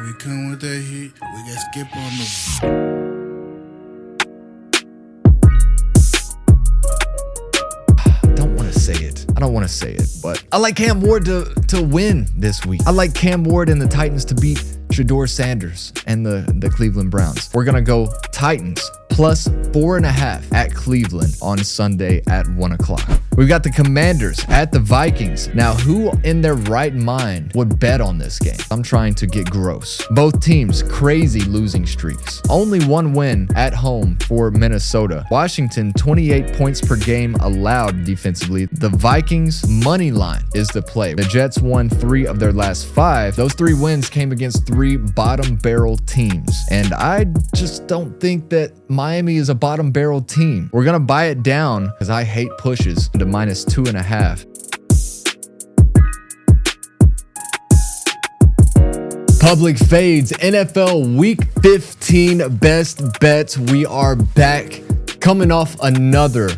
When we come with that heat, we got skip on the. I don't want to say it, but I like Cam Ward to win this week. I like Cam Ward and the Titans to beat Shedeur Sanders and the Cleveland Browns. We're going to go Titans plus 4.5 at Cleveland on Sunday at 1 o'clock. We've got the Commanders at the Vikings. Now, who in their right mind would bet on this game? I'm trying to get gross. Both teams, crazy losing streaks. Only one win at home for Minnesota. Washington, 28 points per game allowed defensively. The Vikings money line is the play. The Jets won 3 of their last 5. Those 3 wins came against 3 bottom barrel teams. And I just don't think that Miami is a bottom barrel team. We're going to buy it down because I hate pushes to minus 2.5. Public fades NFL Week 15 best bets. We are back coming off another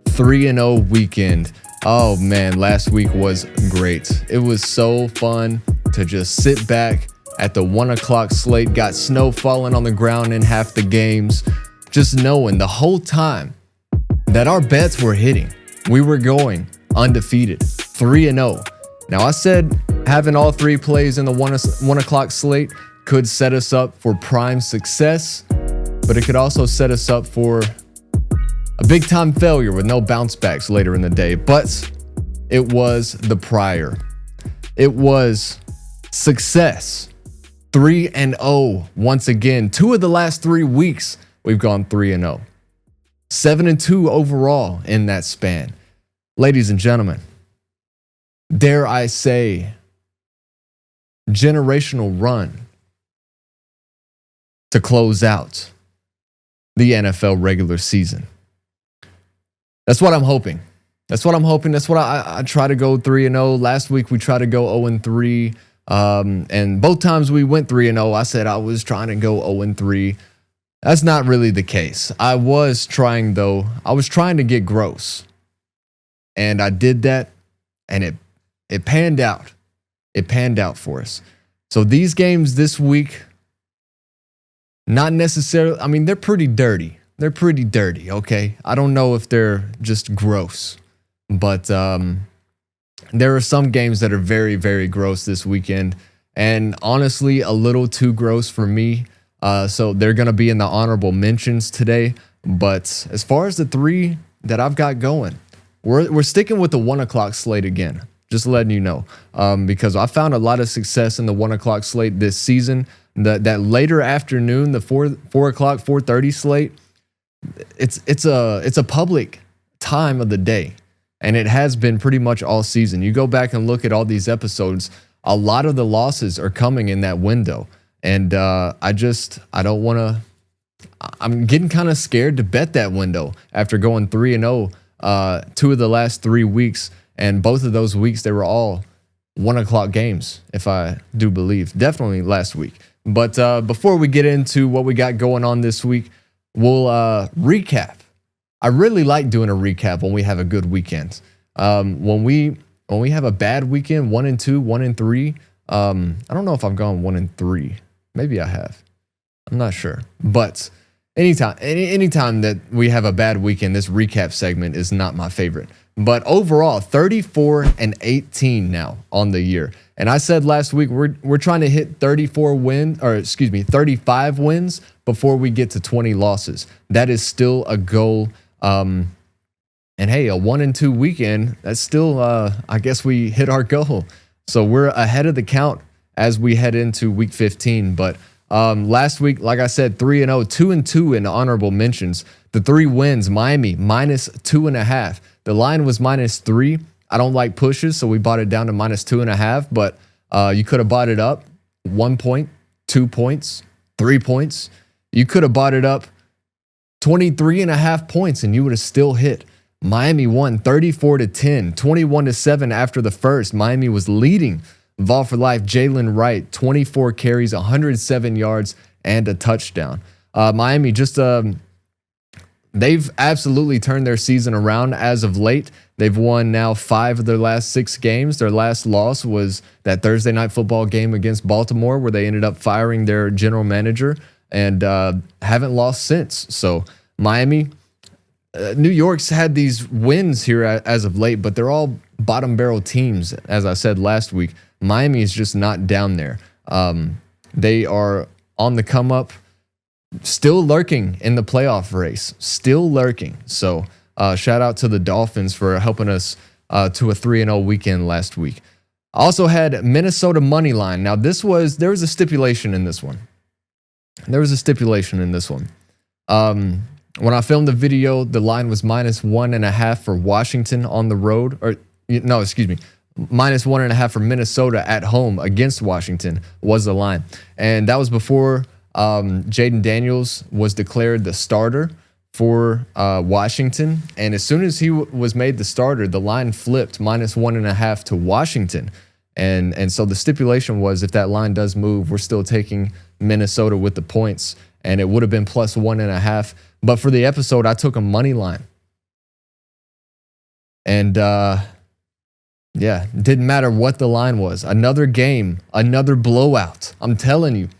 3-0 weekend. Oh man, last week was great. It was so fun to just sit back at the 1 o'clock slate. Got snow falling on the ground in half the games. Just knowing the whole time that our bets were hitting. We were going undefeated, 3-0. Now, I said having all 3 plays in the 1 o'clock slate could set us up for prime success, but it could also set us up for a big time failure with no bounce backs later in the day. But it was the prior. It was success. 3-0 once again. 2 of the last 3 weeks, we've gone 3-0. 7-2 overall in that span. Ladies and gentlemen, dare I say, generational run to close out the NFL regular season. That's what I'm hoping. That's what I try to go 3-0. Last week we tried to go 0-3. And both times we went 3-0, I said I was trying to go 0-3. That's not really the case. I was trying to get gross. And I did that, and it panned out. It panned out for us. So these games this week, not necessarily, I mean, they're pretty dirty. They're pretty dirty, okay? I don't know if they're just gross, but there are some games that are very, very gross this weekend, and honestly, a little too gross for me. So they're going to be in the honorable mentions today. But as far as the 3 that I've got going, we're sticking with the 1 o'clock slate again. Just letting you know, because I found a lot of success in the 1 o'clock slate this season. That later afternoon, the 4 o'clock, 4:30 slate, it's a public time of the day, and it has been pretty much all season. You go back and look at all these episodes, a lot of the losses are coming in that window, and I don't want to. I'm getting kind of scared to bet that window after going 3-0 2 of the last 3 weeks, and both of those weeks they were all 1 o'clock games, if I do believe. Definitely last week. But before we get into what we got going on this week, we'll recap. I really like doing a recap when we have a good weekend. When we have a bad weekend, 1-2, 1-3. I don't know if I've gone 1-3. Maybe I have. I'm not sure. But anytime that we have a bad weekend, this recap segment is not my favorite. But overall, 34-18 now on the year. And I said last week we're trying to hit 35 wins before we get to 20 losses. That is still a goal. And hey, a 1-2 weekend, that's still I guess we hit our goal. So we're ahead of the count as we head into week 15. But last week, like I said, 3-0, 2-2 in the honorable mentions. The 3 wins, Miami minus 2.5. The line was -3. I don't like pushes, so we bought it down to -2.5. But you could have bought it up 1 point, 2 points, 3 points. You could have bought it up 23.5 points, and you would have still hit. Miami won 34-10, 21-7 after the first. Miami was leading. Vol for life, Jalen Wright, 24 carries, 107 yards, and a touchdown. Miami just they've absolutely turned their season around as of late. They've won now 5 of their last 6 games. Their last loss was that Thursday night football game against Baltimore, where they ended up firing their general manager, and haven't lost since. So Miami, New York's had these wins here as of late, but they're all bottom barrel teams, as I said last week. Miami is just not down there. They are on the come up, still lurking in the playoff race, still lurking. So shout out to the Dolphins for helping us to a 3-0 weekend last week. Also had Minnesota money line. Now there was a stipulation in this one. When I filmed the video, the line was -1.5 for Washington on the road, -1.5 for Minnesota at home against Washington was the line. And that was before Jaden Daniels was declared the starter for Washington. And as soon as he was made the starter, the line flipped -1.5 to Washington. And so the stipulation was, if that line does move, we're still taking Minnesota with the points. And it would have been +1.5. But for the episode, I took a money line. And didn't matter what the line was. Another game, another blowout. I'm telling you,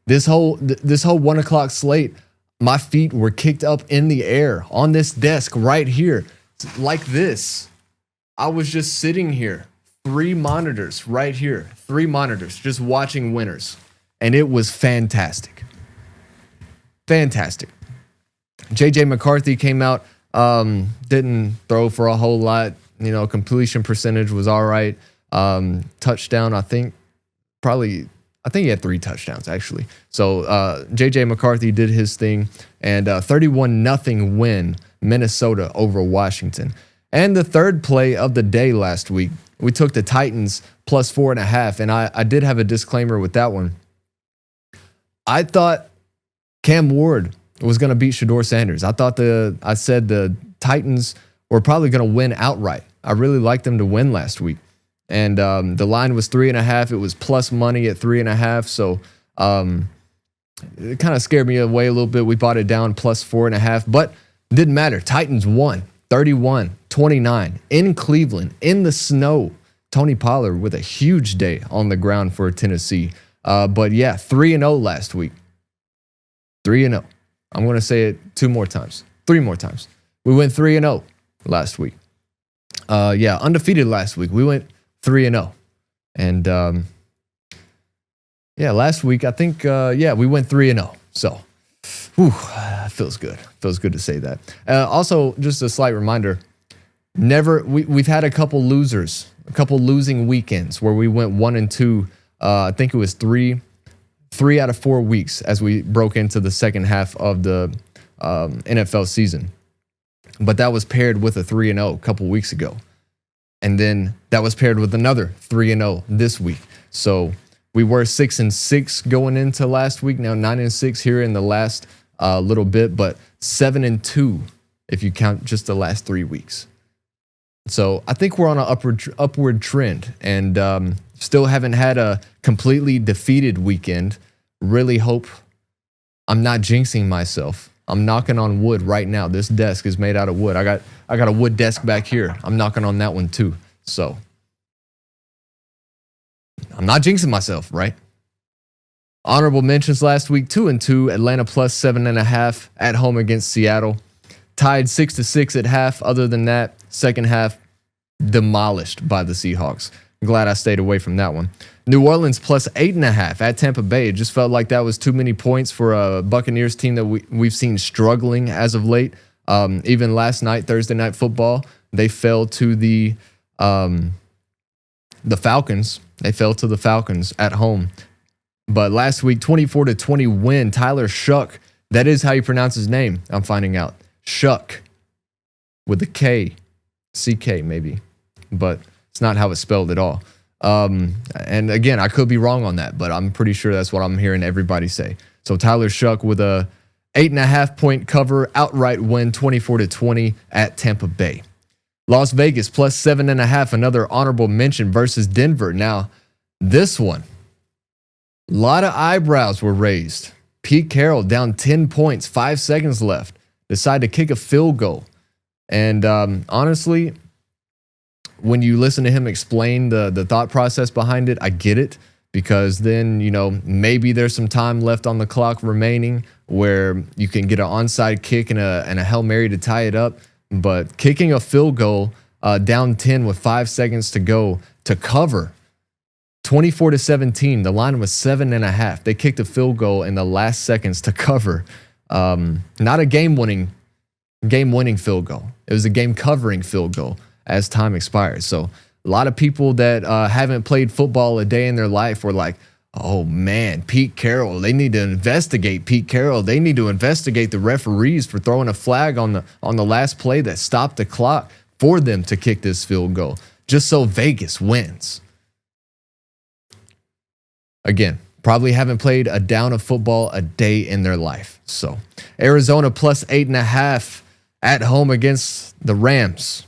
this whole 1 o'clock slate, my feet were kicked up in the air on this desk right here, like this. I was just sitting here, 3 monitors right here, 3 monitors, just watching winners. And it was fantastic. Fantastic. JJ McCarthy came out, didn't throw for a whole lot. Completion percentage was all right. Touchdown, I think he had 3 touchdowns, actually. So JJ McCarthy did his thing, and 31-0 win, Minnesota over Washington. And the third play of the day last week, we took the Titans +4.5, and I did have a disclaimer with that one. I thought Cam Ward was going to beat Shedeur Sanders. I said the Titans were probably going to win outright. I really liked them to win last week. And the line was 3.5. It was plus money at 3.5. So it kind of scared me away a little bit. We bought it down +4.5, but didn't matter. Titans won 31-29 in Cleveland in the snow. Tony Pollard with a huge day on the ground for Tennessee. But yeah, 3-0 last week. 3-0. I'm going to say it 3 more times. We went 3-0 last week. Undefeated last week. We went 3-0. And last week I think we went 3-0. So, feels good. Feels good to say that. Also, just a slight reminder, we've had a couple losers, a couple losing weekends where we went 1-2. I think it was 3 out of 4 weeks as we broke into the second half of the NFL season. But that was paired with a 3-0 a couple weeks ago. And then that was paired with another 3-0 this week. So we were 6-6 going into last week. Now 9-6 here in the last little bit, but 7-2 if you count just the last 3 weeks. So I think we're on an upward trend, and still haven't had a completely defeated weekend. Really hope I'm not jinxing myself. I'm knocking on wood right now. This desk is made out of wood. I got a wood desk back here. I'm knocking on that one too. So I'm not jinxing myself, right? Honorable mentions last week, 2-2, Atlanta +7.5 at home against Seattle. Tied 6-6 at half. Other than that, second half demolished by the Seahawks. I'm glad I stayed away from that one. New Orleans +8.5 at Tampa Bay. It just felt like that was too many points for a Buccaneers team that we've seen struggling as of late. Even last night, Thursday Night Football, they fell to the Falcons. They fell to the Falcons at home. But last week, 24-20 win. Tyler Shuck. That is how you pronounce his name, I'm finding out. Shuck. With a K. CK maybe. But it's not how it's spelled at all. And again, I could be wrong on that, but I'm pretty sure that's what I'm hearing everybody say. So Tyler Shuck with a 8.5 point cover, outright win, 24-20 at Tampa Bay. Las Vegas +7.5, another honorable mention versus Denver. Now, this one, a lot of eyebrows were raised. Pete Carroll down 10 points, 5 seconds left. decide to kick a field goal. And honestly, when you listen to him explain the thought process behind it, I get it, because then, maybe there's some time left on the clock remaining where you can get an onside kick and a Hail Mary to tie it up. But kicking a field goal down 10 with 5 seconds to go to cover 24-17. The line was 7.5. They kicked a field goal in the last seconds to cover. Not a game-winning field goal. It was a game-covering field goal as time expired. So a lot of people that haven't played football a day in their life were like, oh man, Pete Carroll, they need to investigate Pete Carroll. They need to investigate the referees for throwing a flag on the last play that stopped the clock for them to kick this field goal, just so Vegas wins. Again, probably haven't played a down of football a day in their life. So Arizona plus 8.5 at home against the Rams.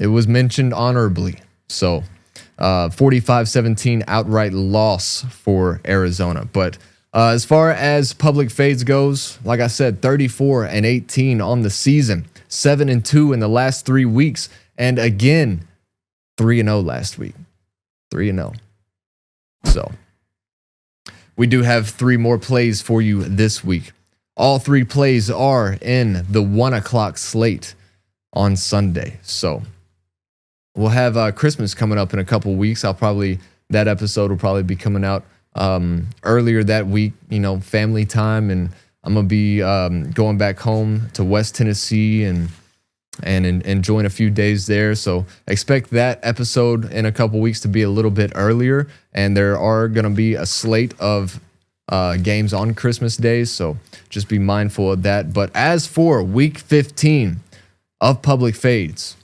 It was mentioned honorably. So 45-17 outright loss for Arizona. But as far as public fades goes, like I said, 34-18 on the season, 7-2 in the last 3 weeks, and again, 3-0 last week. 3-0. So we do have 3 more plays for you this week. All 3 plays are in the 1 o'clock slate on Sunday. So we'll have Christmas coming up in a couple weeks. That episode will probably be coming out earlier that week, family time. And I'm going to be going back home to West Tennessee and enjoying a few days there. So expect that episode in a couple weeks to be a little bit earlier. And there are going to be a slate of games on Christmas Day. So just be mindful of that. But as for week 15 of public fades,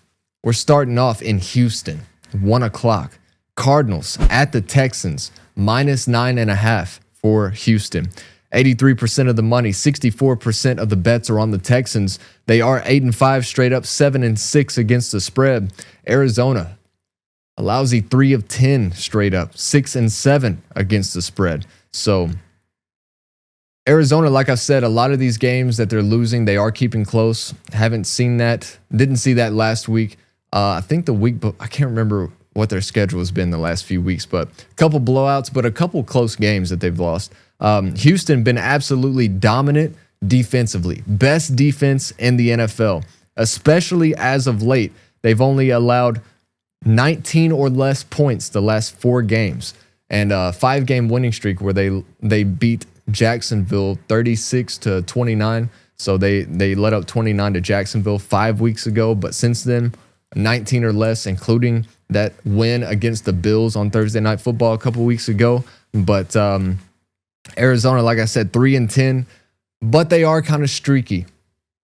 we're starting off in Houston, 1 o'clock. Cardinals at the Texans, minus 9.5 for Houston. 83% of the money, 64% of the bets are on the Texans. They are 8-5 straight up, 7-6 against the spread. Arizona, a lousy 3 of 10 straight up, 6-7 against the spread. So Arizona, like I said, a lot of these games that they're losing, they are keeping close. Haven't seen that. Didn't see that last week. I think the week, but I can't remember what their schedule has been the last few weeks, but a couple blowouts, but a couple close games that they've lost. Houston been absolutely dominant defensively. Best defense in the NFL, especially as of late. They've only allowed 19 or less points the last 4 games, and a 5-game winning streak where they beat Jacksonville 36-29. So they let up 29 to Jacksonville 5 weeks ago, but since then, 19 or less, including that win against the Bills on Thursday Night Football a couple weeks ago. But Arizona, like I said, 3-10, but they are kind of streaky.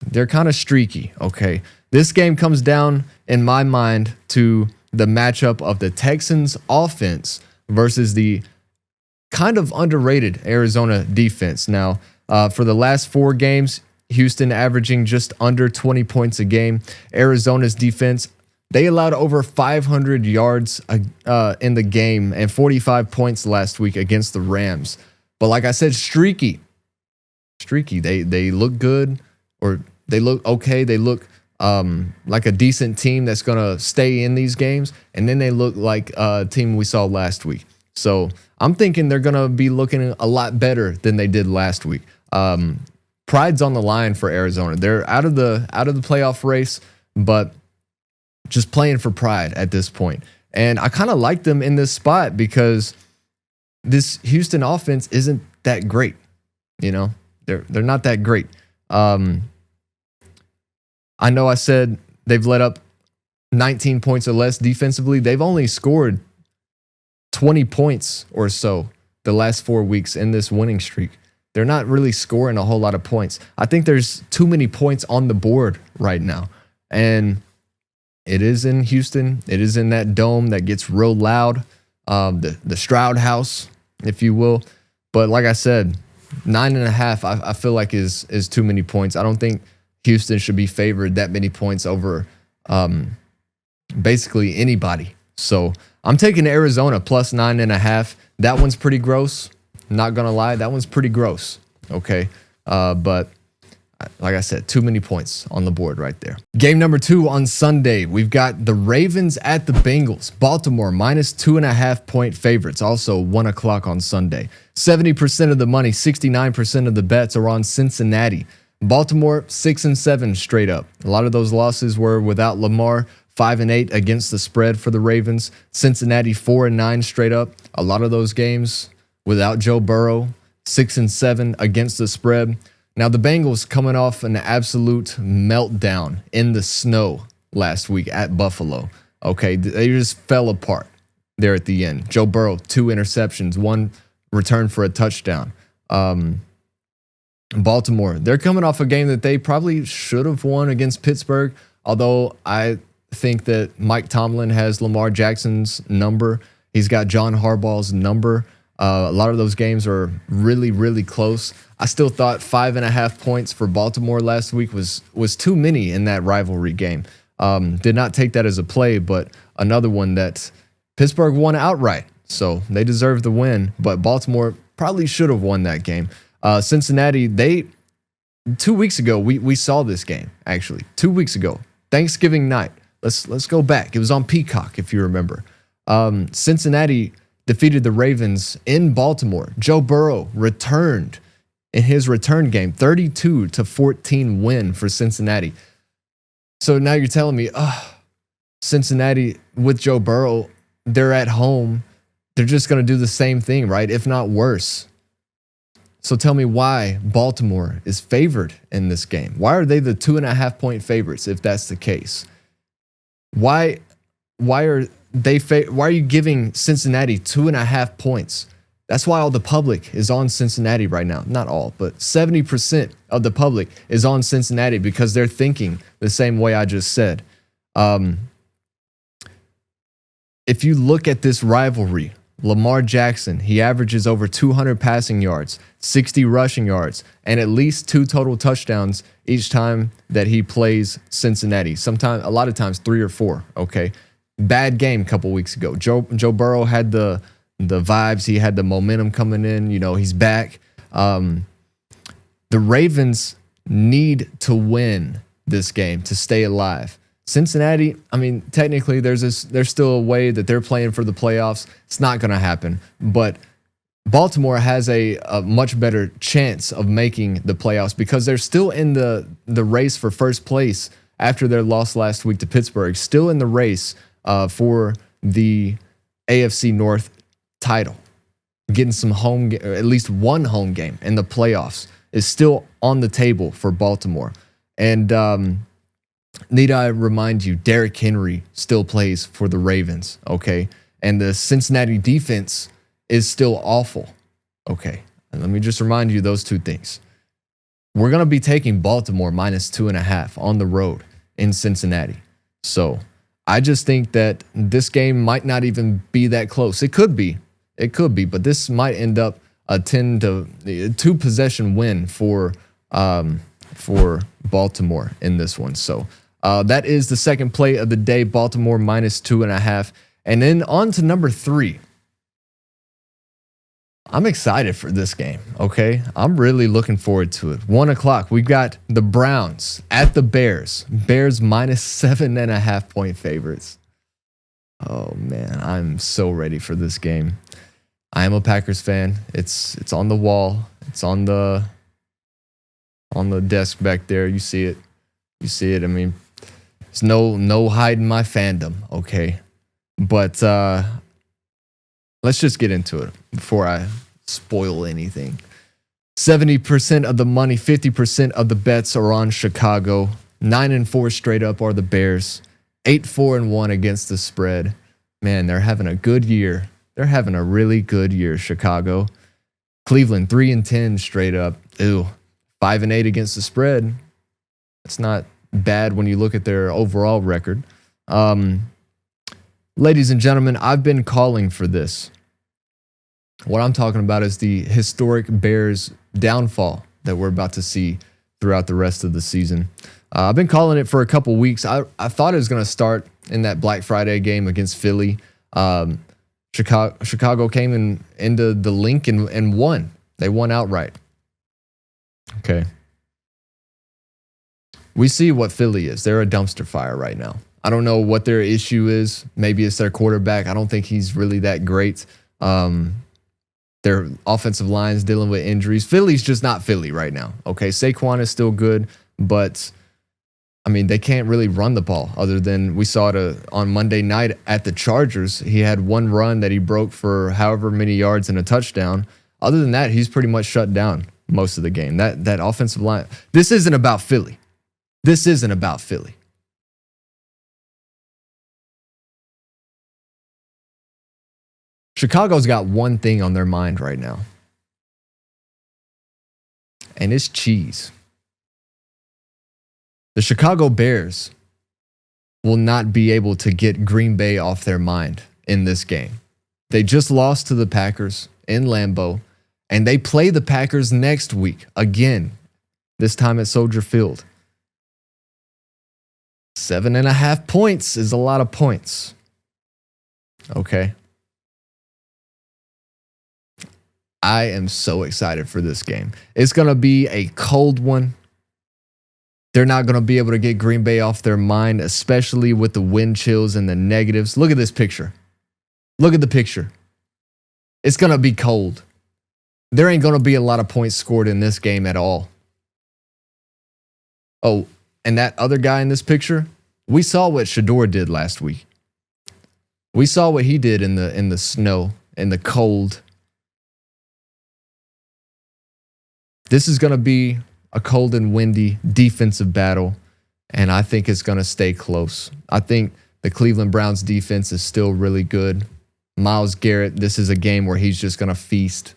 They're kind of streaky, okay? This game comes down, in my mind, to the matchup of the Texans offense versus the kind of underrated Arizona defense. Now, for the last 4 games, Houston averaging just under 20 points a game. Arizona's defense, they allowed over 500 yards in the game and 45 points last week against the Rams. But like I said, streaky. They look good, or they look okay. They look like a decent team that's going to stay in these games. And then they look like a team we saw last week. So I'm thinking they're going to be looking a lot better than they did last week. Pride's on the line for Arizona. They're out of the playoff race, but just playing for pride at this point. And I kind of like them in this spot because this Houston offense isn't that great. They're not that great. I know I said they've let up 19 points or less defensively. They've only scored 20 points or so the last 4 weeks in this winning streak. They're not really scoring a whole lot of points. I think there's too many points on the board right now. And it is in Houston. It is in that dome that gets real loud. The Stroud House, if you will. But like I said, 9.5, I feel like is too many points. I don't think Houston should be favored that many points over basically anybody. So I'm taking Arizona plus 9.5. That one's pretty gross. Not going to lie. That one's pretty gross. Okay. But like I said, too many points on the board right there. Game number 2 on Sunday, we've got the Ravens at the Bengals. Baltimore minus 2.5 point favorites, also 1 o'clock on Sunday. 70% of the money, 69% of the bets are on Cincinnati. Baltimore 6-7 straight up. A lot of those losses were without Lamar. 5-8 against the spread for the Ravens. Cincinnati 4-9 straight up. A lot of those games without Joe Burrow. 6-7 against the spread. Now, the Bengals coming off an absolute meltdown in the snow last week at Buffalo. Okay, they just fell apart there at the end. Joe Burrow, 2 interceptions, 1 return for a touchdown. Baltimore, they're coming off a game that they probably should have won against Pittsburgh, although I think that Mike Tomlin has Lamar Jackson's number. He's got John Harbaugh's number. A lot of those games are really, really close. I still thought 5.5 points for Baltimore last week was too many in that rivalry game. Did not take that as a play, but another one that Pittsburgh won outright. So they deserved the win, but Baltimore probably should have won that game. Cincinnati, 2 weeks ago, we saw this game, actually. 2 weeks ago, Thanksgiving night. Let's go back. It was on Peacock, if you remember. Cincinnati defeated the Ravens in Baltimore. Joe Burrow returned in his return game, 32-14 win for Cincinnati. So now you're telling me, Cincinnati with Joe Burrow, they're at home. They're just going to do the same thing, right? If not worse. So tell me why Baltimore is favored in this game. Why are they the 2.5 point favorites if that's the case? Why are you giving Cincinnati 2.5 points? That's why all the public is on Cincinnati right now. Not all, but 70% of the public is on Cincinnati because they're thinking the same way I just said. If you look at this rivalry, Lamar Jackson, he averages over 200 passing yards, 60 rushing yards, and at least 2 total touchdowns each time that he plays Cincinnati. Sometimes, a lot of times, 3 or 4. Okay, bad game a couple weeks ago. Joe Burrow had the vibes. He had the momentum coming in. You know, he's back. The Ravens need to win this game to stay alive. Cincinnati, I mean, technically there's still a way that they're playing for the playoffs. It's not going to happen. But Baltimore has a much better chance of making the playoffs because they're still in the race for first place after their loss last week to Pittsburgh. Still in the race for the AFC North title. Getting some at least one home game in the playoffs is still on the table for Baltimore. And need I remind you, Derrick Henry still plays for the Ravens, okay? And the Cincinnati defense is still awful, okay? And let me just remind you those 2 things. We're going to be taking Baltimore minus 2.5 on the road in Cincinnati. So I just think that this game might not even be that close. It could be, but this might end up a 2 possession win for Baltimore in this one. So that is the second play of the day, Baltimore minus 2.5. And then on to number 3. I'm excited for this game, okay? I'm really looking forward to it. 1 o'clock, we've got the Browns at the Bears. Bears minus 7.5 point favorites. Oh, man, I'm so ready for this game. I am a Packers fan. It's on the wall. It's on the desk back there. You see it. I mean, there's no hiding my fandom, okay? But let's just get into it before I spoil anything. 70% of the money, 50% of the bets are on Chicago. 9-4 straight up are the Bears. 8-4-1 against the spread. Man, they're having a good year. They're having a really good year, Chicago. Cleveland, 3-10 straight up. Ew. 5-8 against the spread. That's not bad when you look at their overall record. Ladies and gentlemen, I've been calling for this. What I'm talking about is the historic Bears downfall that we're about to see throughout the rest of the season. I've been calling it for a couple weeks. I thought it was going to start in that Black Friday game against Philly. Chicago came into the Lincoln and won. They won outright. Okay. We see what Philly is. They're a dumpster fire right now. I don't know what their issue is. Maybe it's their quarterback. I don't think he's really that great. Their offensive line's dealing with injuries. Philly's just not Philly right now. Okay, Saquon is still good, but I mean, they can't really run the ball other than we saw it on Monday night at the Chargers. He had one run that he broke for however many yards and a touchdown. Other than that, he's pretty much shut down most of the game. That offensive line. This isn't about Philly. This isn't about Philly. Chicago's got one thing on their mind right now, and it's cheese. The Chicago Bears will not be able to get Green Bay off their mind in this game. They just lost to the Packers in Lambeau, and they play the Packers next week again, this time at Soldier Field. 7.5 points is a lot of points. Okay. I am so excited for this game. It's going to be a cold one. They're not going to be able to get Green Bay off their mind, especially with the wind chills and the negatives. Look at this picture. Look at the picture. It's going to be cold. There ain't going to be a lot of points scored in this game at all. Oh, and that other guy in this picture, we saw what Shador did last week. We saw what he did in the snow, in the cold. This is going to be a cold and windy defensive battle, and I think it's going to stay close. I think the Cleveland Browns defense is still really good. Myles Garrett, this is a game where he's just going to feast.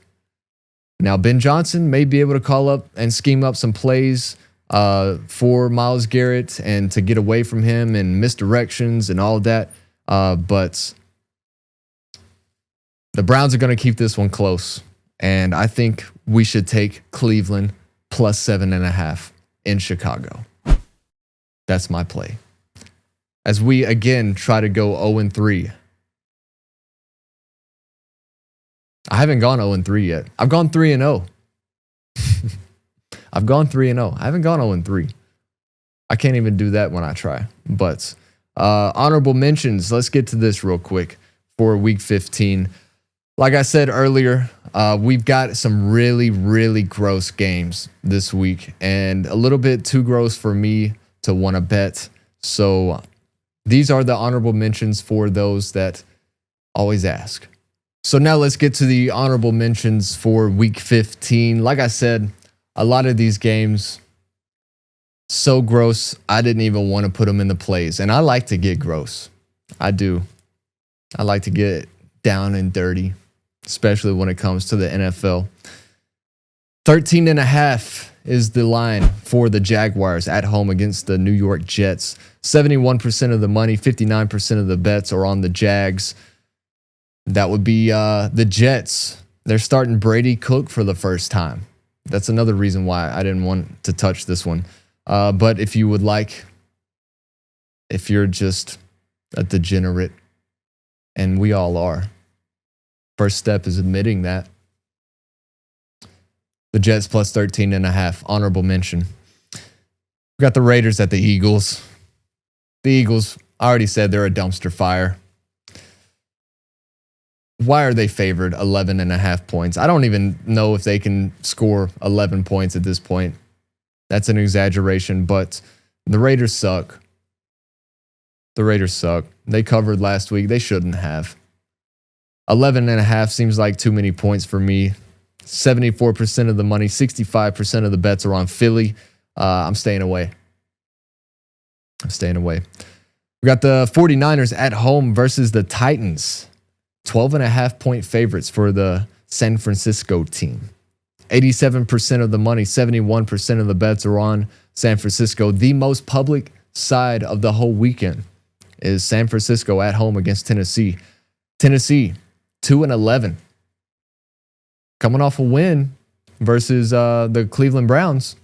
Now, Ben Johnson may be able to call up and scheme up some plays for Myles Garrett and to get away from him and misdirections and all of that. But the Browns are going to keep this one close. And I think we should take Cleveland plus 7.5 in Chicago. That's my play. As we again try to go 0-3. I haven't gone 0-3 yet. I've gone 3-0. I've gone 3-0. I haven't gone 0-3. I can't even do that when I try. But honorable mentions. Let's get to this real quick for week 15. Like I said earlier, we've got some really, really gross games this week and a little bit too gross for me to want to bet. So these are the honorable mentions for those that always ask. So now let's get to the honorable mentions for week 15. Like I said, a lot of these games, so gross, I didn't even want to put them in the plays. And I like to get gross. I do. I like to get down and dirty, especially when it comes to the NFL. 13.5 is the line for the Jaguars at home against the New York Jets. 71% of the money, 59% of the bets are on the Jags. That would be the Jets. They're starting Brady Cook for the first time. That's another reason why I didn't want to touch this one. But if you would like, if you're just a degenerate, and we all are, first step is admitting that. The Jets plus 13.5. Honorable mention. We got the Raiders at the Eagles. The Eagles, I already said they're a dumpster fire. Why are they favored 11.5 points? I don't even know if they can score 11 points at this point. That's an exaggeration, but the Raiders suck. The Raiders suck. They covered last week. They shouldn't have. 11.5 seems like too many points for me. 74% of the money, 65% of the bets are on Philly. I'm staying away. I'm staying away. We got the 49ers at home versus the Titans. 12.5 point favorites for the San Francisco team. 87% of the money, 71% of the bets are on San Francisco. The most public side of the whole weekend is San Francisco at home against Tennessee. Tennessee, 2-11. Coming off a win versus the Cleveland Browns.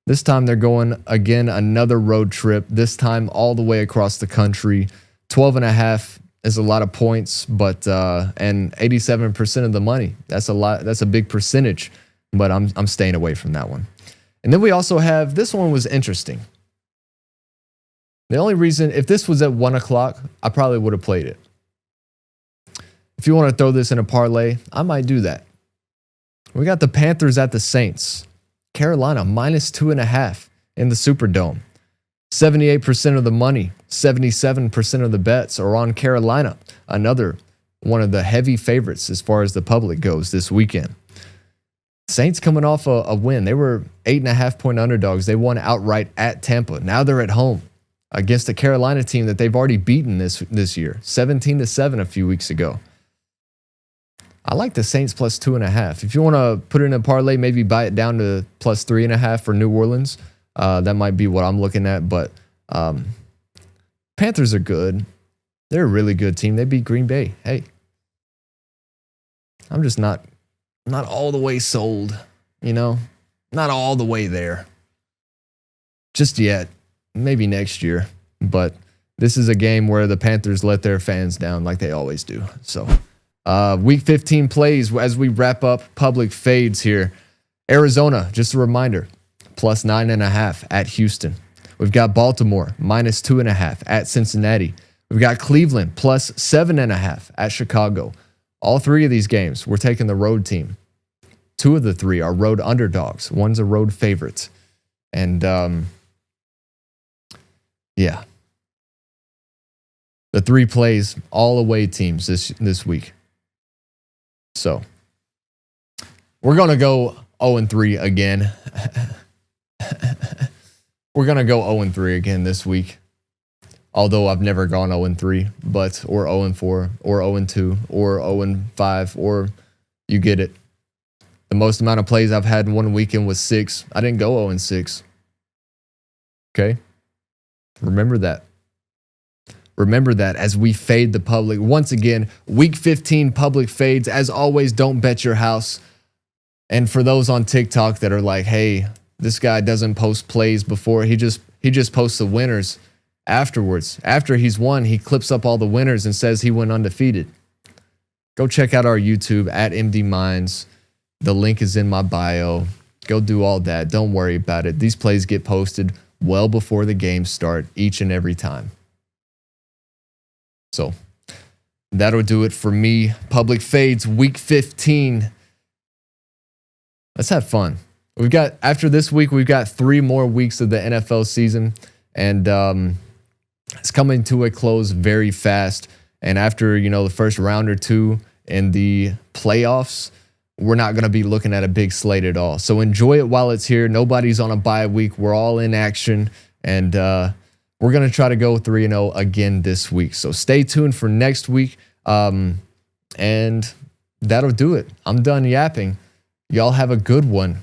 This time they're going, again, another road trip, this time all the way across the country. 12.5 is a lot of points, but and 87% of the money. That's a lot. That's a big percentage. but I'm staying away from that one. And then we also have, this one was interesting. The only reason, if this was at 1 o'clock, I probably would have played it. If you want to throw this in a parlay, I might do that. We got the Panthers at the Saints. Carolina -2.5 in the Superdome. 78% of the money, 77% of the bets are on Carolina. Another one of the heavy favorites as far as the public goes this weekend. Saints coming off a win. They were 8.5-point underdogs. They won outright at Tampa. Now they're at home against a Carolina team that they've already beaten this year, 17-7 a few weeks ago. I like the Saints +2.5. If you want to put it in a parlay, maybe buy it down to +3.5 for New Orleans. That might be what I'm looking at. But Panthers are good. They're a really good team. They beat Green Bay. Hey, I'm just not all the way sold, not all the way there just yet. Maybe next year. But this is a game where the Panthers let their fans down like they always do. So week 15 plays as we wrap up public fades here. Arizona, just a reminder, +9.5 at Houston. We've got Baltimore -2.5 at Cincinnati. We've got Cleveland +7.5 at Chicago. All three of these games, we're taking the road team. 2 of the 3 are road underdogs. One's a road favorite. And yeah. The 3 plays, all away teams this week. So we're going to go 0-3 again. We're going to go 0-3 again this week. Although I've never gone 0-3, but or 0-4 or 0-2 or 0-5, or you get it. The most amount of plays I've had in one weekend was 6. I didn't go 0-6. Okay? Remember that. Remember that as we fade the public. Once again, week 15 public fades. As always, don't bet your house. And for those on TikTok that are like, hey, this guy doesn't post plays before, he just posts the winners afterwards. After he's won, he clips up all the winners and says he went undefeated. Go check out our YouTube at MD Minds. The link is in my bio. Go do all that. Don't worry about it. These plays get posted well before the games start each and every time. So that'll do it for me. Public fades week 15. Let's have fun. After this week, we've got 3 more weeks of the NFL season, and it's coming to a close very fast. And after, the first round or 2 in the playoffs, we're not going to be looking at a big slate at all. So enjoy it while it's here. Nobody's on a bye week. We're all in action, and we're going to try to go 3-0 again this week. So stay tuned for next week, and that'll do it. I'm done yapping. Y'all have a good one.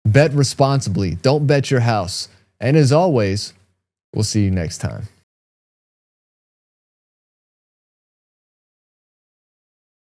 Bet responsibly. Don't bet your house. And as always, we'll see you next time.